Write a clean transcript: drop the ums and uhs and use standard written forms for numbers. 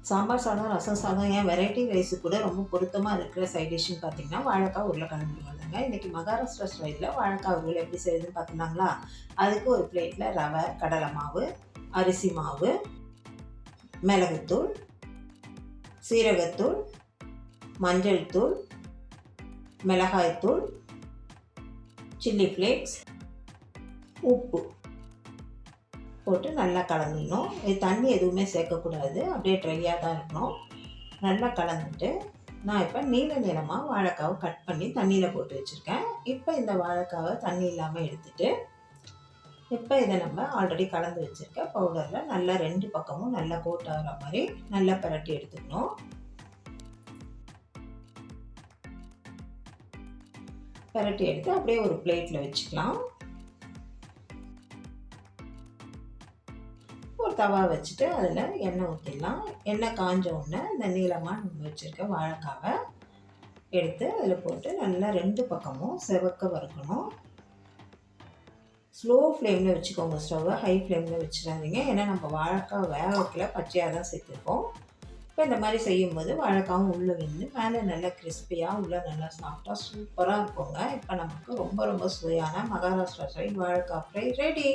சாம்பார் சாதம், ரசம் சாதம், ஏன் வெரைட்டி ரைஸு கூட ரொம்ப பொருத்தமாக இருக்கிற சைட் டிஷ்ஷுன்னு பார்த்தீங்கன்னா, வாழைக்காய் உருளைக்கிழங்கு வறுவலுங்க. இன்றைக்கி மகாராஷ்டிரா ஸ்டைலில் வாழைக்காய் வறுவல் எப்படி செய்யுதுன்னு பார்த்துனாங்களா? அதுக்கு ஒரு பிளேட்டில் ரவை, கடலை மாவு, அரிசி மாவு, மிளகுத்தூள், சீரகத்தூள், மஞ்சள் தூள், மிளகாய்த்தூள், சில்லி ஃப்ளேக்ஸ், உப்பு போட்டு நல்லா கலந்துடணும். இது தண்ணி எதுவுமே சேர்க்கக்கூடாது, அப்படியே ட்ரையாக தான் இருக்கணும். நல்லா கலந்துட்டு நான் இப்போ நீளமாக வாழைக்காவை கட் பண்ணி தண்ணியில் போட்டு வச்சுருக்கேன். இப்போ இந்த வாழைக்காவை தண்ணி இல்லாமல் எடுத்துட்டு இப்போ இதை நம்ம ஆல்ரெடி கலந்து வச்சுருக்க பவுடரில் நல்லா 2 பக்கமும் நல்லா கோட் ஆகிற மாதிரி நல்லா பிரட்டி எடுத்துக்கணும். பிரட்டி எடுத்து அப்படியே ஒரு பிளேட்டில் வச்சுக்கலாம். ஒரு தவா வச்சுட்டு அதில் எண்ணெய் ஊற்றிடலாம். எண்ணெய் காஞ்ச உடனே இந்த நீளமாக நம்ம வச்சுருக்க வாழைக்காவை எடுத்து அதில் போட்டு நல்லா 2 பக்கமும் செவக்க வறுக்கணும். ஸ்லோ ஃப்ளேமில் வச்சுக்கோங்க ஸ்டவ்வை, ஹை ஃப்ளேமில் வச்சிடாதீங்க. ஏன்னா நம்ம வாழைக்காய் வேக வைக்கல, பச்சையாக தான் சேர்த்துருக்கோம். இப்போ இந்த மாதிரி செய்யும்போது வாழைக்காவும் உள்ளே வெந்து மேலே நல்லா கிறிஸ்பியாக உள்ளே நல்லா சாஃப்டாக சூப்பராக இருக்குங்க. இப்போ நமக்கு ரொம்ப ரொம்ப சுவையான மகாராஷ்டிரா ஸ்டைல் வாழைக்காய் ஃப்ரை ரெடி.